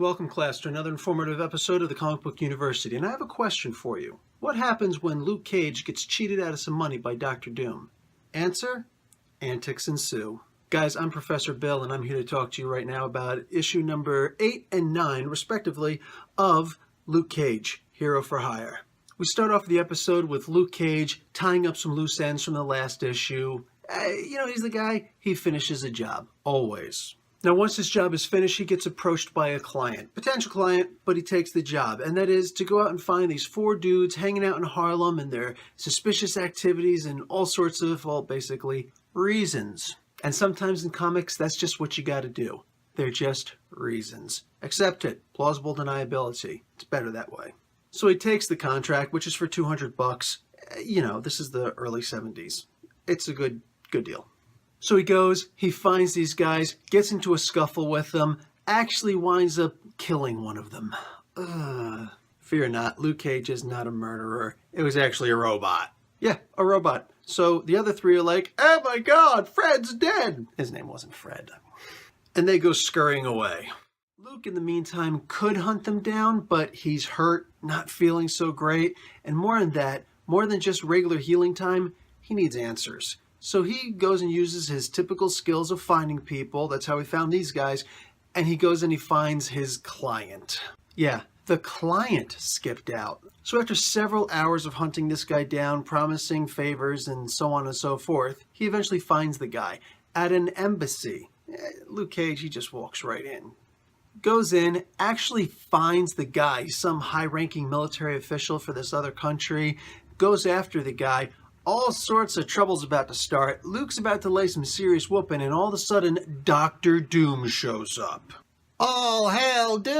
Welcome, class, to another informative episode of the Comic Book University, and I have a question for you. What happens when Luke Cage gets cheated out of some money by Dr. Doom? Answer: antics ensue. Guys, I'm Professor Bill, and I'm here to talk to you right now about issue number 8 and 9, respectively, of Luke Cage, Hero for Hire. We start off the episode with Luke Cage tying up some loose ends from the last issue. He's the guy, he finishes a job, always. Now, once his job is finished, he gets approached by a client, potential client, but he takes the job, and that is to go out and find these 4 dudes hanging out in Harlem and their suspicious activities and all sorts of, basically, reasons. And sometimes in comics, that's just what you gotta do. They're just reasons. Accept it. Plausible deniability. It's better that way. So he takes the contract, which is for $200. This is the early 70s. It's a good deal. So he goes, he finds these guys, gets into a scuffle with them, actually winds up killing one of them. Fear not, Luke Cage is not a murderer. It was actually a robot. Yeah, a robot. So the other 3 are like, oh my god, Fred's dead. His name wasn't Fred. And they go scurrying away. Luke, in the meantime, could hunt them down, but he's hurt, not feeling so great. And more than that, more than just regular healing time, he needs answers. So he goes and uses his typical skills of finding people. That's how he found these guys. And he goes and he finds his client. Yeah, the client skipped out. So after several hours of hunting this guy down, promising favors and so on and so forth, he eventually finds the guy at an embassy. Luke Cage, he just walks right in. Goes in, actually finds the guy, some high-ranking military official for this other country, goes after the guy. All sorts of trouble's about to start. Luke's about to lay some serious whooping, and all of a sudden, Dr. Doom shows up. All hail Doom!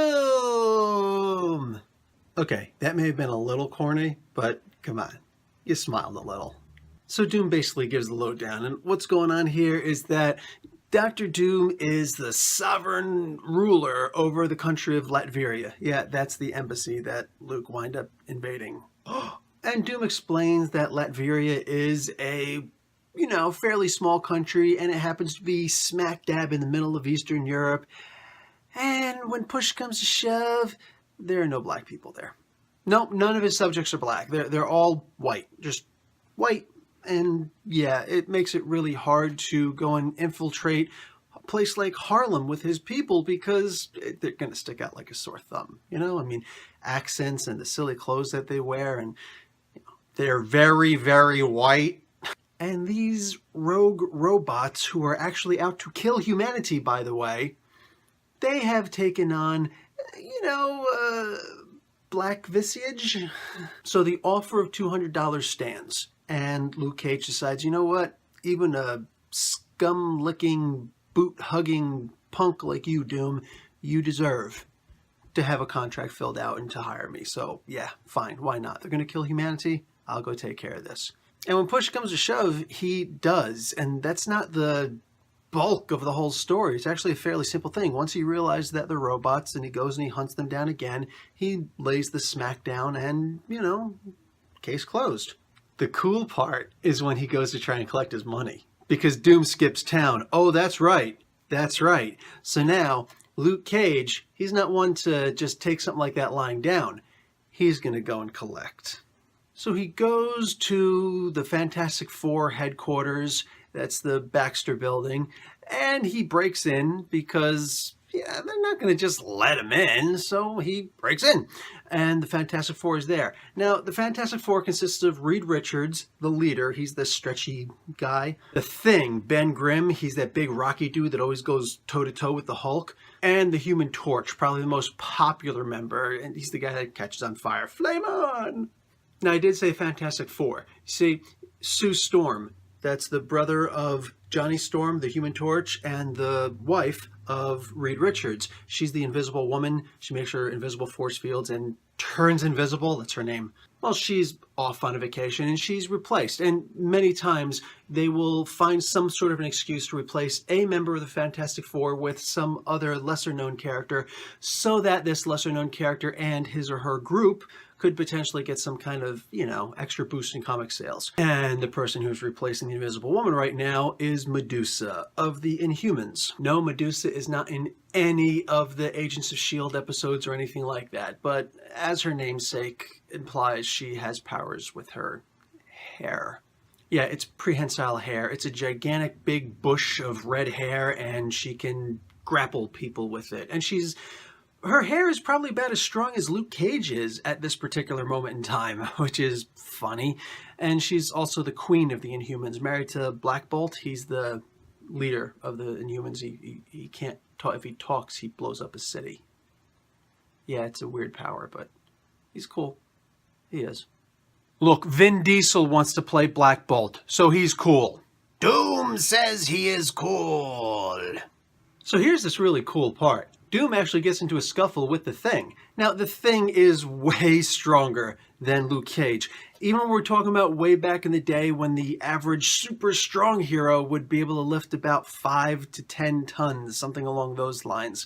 Okay, that may have been a little corny, but come on, you smiled a little. So Doom basically gives the lowdown, and what's going on here is that Dr. Doom is the sovereign ruler over the country of Latveria. Yeah, that's the embassy that Luke wind up invading. And Doom explains that Latveria is a, fairly small country, and it happens to be smack dab in the middle of Eastern Europe. And when push comes to shove, there are no black people there. Nope, none of his subjects are black. They're all white, just white. And yeah, it makes it really hard to go and infiltrate a place like Harlem with his people because they're going to stick out like a sore thumb. Accents and the silly clothes that they wear, and they're very, very white. And these rogue robots, who are actually out to kill humanity, by the way, they have taken on, black visage. So the offer of $200 stands. And Luke Cage decides, you know what? Even a scum-licking, boot-hugging punk like you, Doom, you deserve to have a contract filled out and to hire me. So, yeah, fine. Why not? They're going to kill humanity. I'll go take care of this. And when push comes to shove, he does. And that's not the bulk of the whole story. It's actually a fairly simple thing. Once he realizes that they're robots and he goes and he hunts them down again, he lays the smack down and, case closed. The cool part is when he goes to try and collect his money, because Doom skips town. Oh, that's right. That's right. So now Luke Cage, he's not one to just take something like that lying down. He's going to go and collect. So he goes to the Fantastic Four headquarters. That's the Baxter building. And he breaks in because, they're not going to just let him in. So he breaks in. And the Fantastic Four is there. Now, the Fantastic Four consists of Reed Richards, the leader. He's the stretchy guy. The Thing, Ben Grimm. He's that big rocky dude that always goes toe-to-toe with the Hulk. And the Human Torch, probably the most popular member. And he's the guy that catches on fire. Flame on! Now, I did say Fantastic Four. You see, Sue Storm, that's the brother of Johnny Storm, the Human Torch, and the wife of Reed Richards. She's the invisible woman. She makes her invisible force fields and turns invisible. That's her name. Well, she's off on a vacation and she's replaced. And many times they will find some sort of an excuse to replace a member of the Fantastic Four with some other lesser known character so that this lesser known character and his or her group could potentially get some kind of, extra boost in comic sales. And the person who's replacing the Invisible Woman right now is Medusa of the Inhumans. No, Medusa is not in any of the Agents of S.H.I.E.L.D. episodes or anything like that, but as her namesake implies, she has powers with her hair. Yeah, it's prehensile hair. It's a gigantic big bush of red hair, and she can grapple people with it. And her hair is probably about as strong as Luke Cage is at this particular moment in time, which is funny. And she's also the queen of the Inhumans, married to Black Bolt. He's the leader of the Inhumans. He can't talk. If he talks, he blows up a city. Yeah, it's a weird power, but he's cool. He is. Look, Vin Diesel wants to play Black Bolt, so he's cool. Doom says he is cool. So here's this really cool part. Doom actually gets into a scuffle with the Thing. Now, the Thing is way stronger than Luke Cage. Even when we're talking about way back in the day when the average super strong hero would be able to lift about 5 to 10 tons, something along those lines.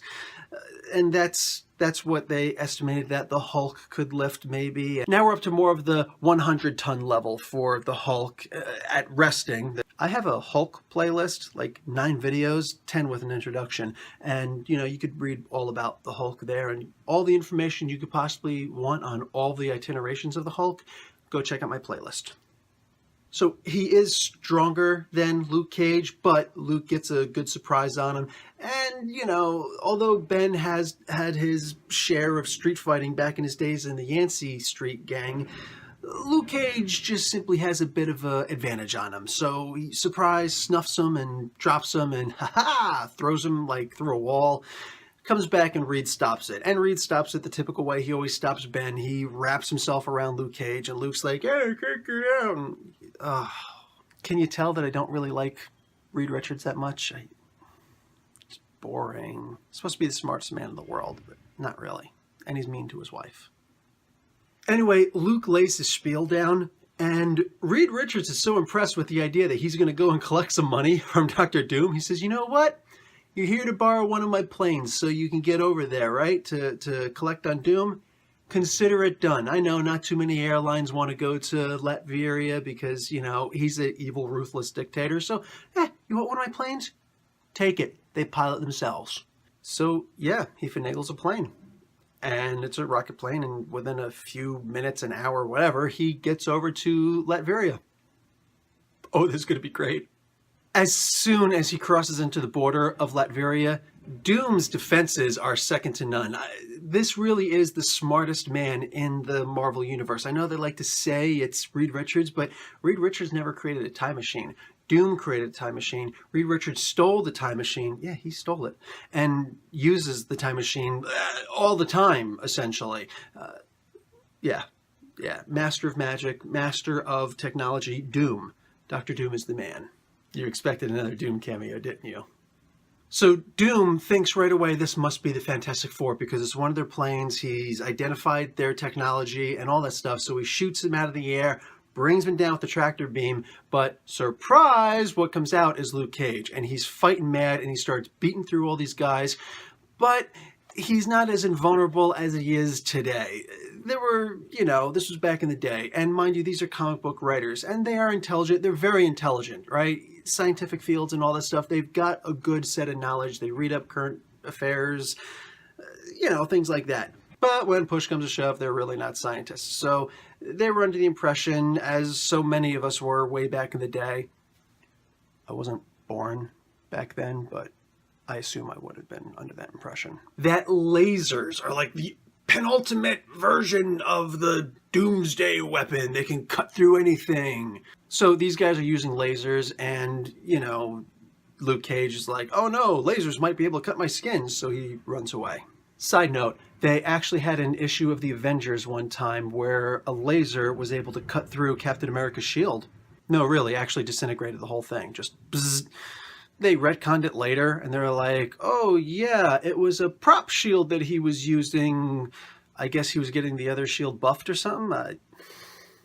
And that's what they estimated that the Hulk could lift, maybe. Now we're up to more of the 100-ton level for the Hulk at resting. I have a Hulk playlist, like 9 videos, 10 with an introduction. And, you could read all about the Hulk there and all the information you could possibly want on all the itinerations of the Hulk. Go check out my playlist. So he is stronger than Luke Cage, but Luke gets a good surprise on him. And, although Ben has had his share of street fighting back in his days in the Yancey Street gang, Luke Cage just simply has a bit of an advantage on him. So he snuffs him and drops him and throws him like through a wall. Comes back and Reed stops it. And Reed stops it the typical way he always stops Ben. He wraps himself around Luke Cage and Luke's like, hey, kick it out. And, can you tell that I don't really like Reed Richards that much? It's boring. He's supposed to be the smartest man in the world, but not really. And he's mean to his wife. Anyway, Luke lays his spiel down, and Reed Richards is so impressed with the idea that he's going to go and collect some money from Dr. Doom. He says, you know what? You're here to borrow one of my planes so you can get over there, right? To collect on Doom? Consider it done. I know not too many airlines want to go to Latveria because, he's an evil, ruthless dictator. So, you want one of my planes? Take it. They pilot themselves. So, yeah, he finagles a plane. And it's a rocket plane, and within a few minutes, an hour, whatever, he gets over to Latveria. Oh, this is going to be great. As soon as he crosses into the border of Latveria, Doom's defenses are second to none. This really is the smartest man in the Marvel Universe. I know they like to say it's Reed Richards, but Reed Richards never created a time machine. Doom created a time machine. Reed Richards stole the time machine. Yeah, he stole it. And uses the time machine all the time, essentially. Yeah. Master of magic, master of technology, Doom. Dr. Doom is the man. You expected another Doom cameo, didn't you? So Doom thinks right away this must be the Fantastic Four because it's one of their planes. He's identified their technology and all that stuff. So he shoots them out of the air, brings them down with the tractor beam. But surprise, what comes out is Luke Cage. And he's fighting mad and he starts beating through all these guys. But he's not as invulnerable as he is today. There were, this was back in the day. And mind you, these are comic book writers. And they are intelligent. They're very intelligent, right? Scientific fields and all that stuff. They've got a good set of knowledge. They read up current affairs, things like that. But when push comes to shove, they're really not scientists. So they were under the impression, as so many of us were way back in the day. I wasn't born back then, but I assume I would have been under that impression. That lasers are like the penultimate version of the doomsday weapon. They can cut through anything. So these guys are using lasers and, Luke Cage is like, oh no, lasers might be able to cut my skin. So he runs away. Side note, they actually had an issue of the Avengers one time where a laser was able to cut through Captain America's shield. No, really, actually disintegrated the whole thing. Just bzzz. They retconned it later, and they're like, oh, yeah, it was a prop shield that he was using. I guess he was getting the other shield buffed or something.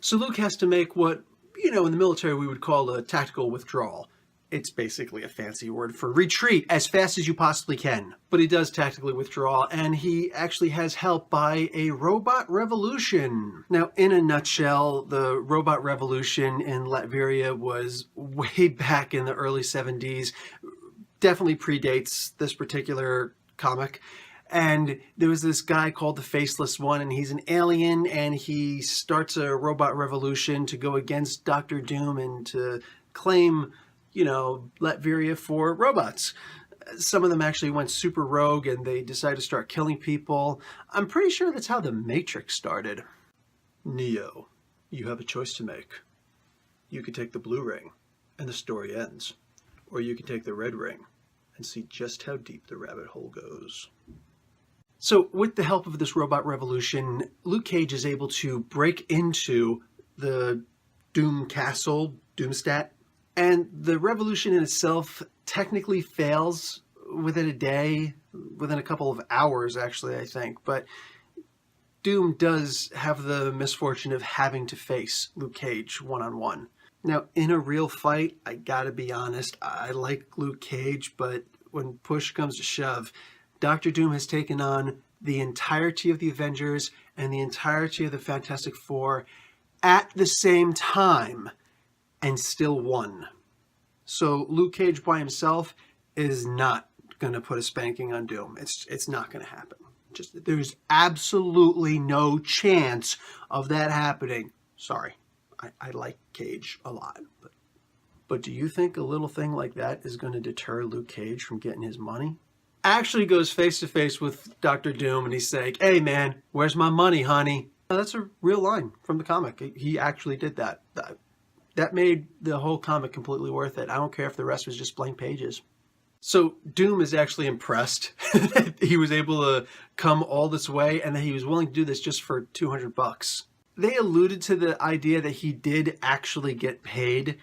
So Luke has to make what, in the military we would call a tactical withdrawal. It's basically a fancy word for retreat as fast as you possibly can. But he does tactically withdraw, and he actually has help by a robot revolution. Now, in a nutshell, the robot revolution in Latveria was way back in the early 70s. Definitely predates this particular comic. And there was this guy called the Faceless One, and he's an alien, and he starts a robot revolution to go against Dr. Doom and to claim, Latveria for robots. Some of them actually went super rogue, and they decided to start killing people. I'm pretty sure that's how the Matrix started. Neo, you have a choice to make. You could take the blue ring, and the story ends. Or you could take the red ring, and see just how deep the rabbit hole goes. So with the help of this robot revolution, Luke Cage is able to break into the Doom Castle, Doomstat, and the revolution in itself technically fails within a day, within a couple of hours actually, I think, but Doom does have the misfortune of having to face Luke Cage one-on-one. Now, in a real fight, I gotta be honest, I like Luke Cage, but when push comes to shove, Dr. Doom has taken on the entirety of the Avengers and the entirety of the Fantastic Four at the same time and still won. So Luke Cage by himself is not going to put a spanking on Doom. It's not going to happen. There's absolutely no chance of that happening. Sorry, I like Cage a lot. But do you think a little thing like that is going to deter Luke Cage from getting his money? Actually goes face to face with Dr. Doom and he's saying, "Hey man, where's my money, honey?" Now, that's a real line from the comic. He actually did that. That made the whole comic completely worth it. I don't care if the rest was just blank pages. So Doom is actually impressed that he was able to come all this way and that he was willing to do this just for $200. They alluded to the idea that he did actually get paid,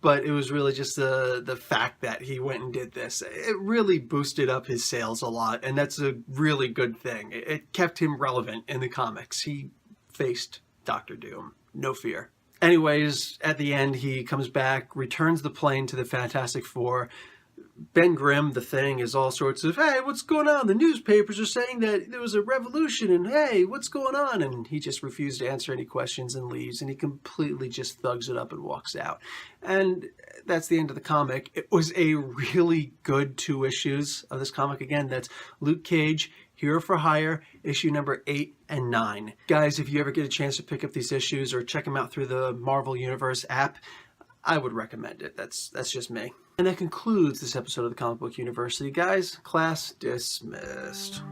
but it was really just the fact that he went and did this. It really boosted up his sales a lot, and that's a really good thing. It kept him relevant in the comics. He faced Dr. Doom, no fear. Anyways, at the end, he comes back, returns the plane to the Fantastic Four. Ben Grimm, the Thing, is all sorts of, "Hey, what's going on? The newspapers are saying that there was a revolution, and hey, what's going on?" And he just refused to answer any questions and leaves, and he completely just thugs it up and walks out. And that's the end of the comic. It was a really good 2 issues of this comic. Again, that's Luke Cage, Hero for Hire, issue number 8 and 9. Guys, if you ever get a chance to pick up these issues or check them out through the Marvel Universe app, I would recommend it. That's just me. And that concludes this episode of the Comic Book University. Guys, class dismissed.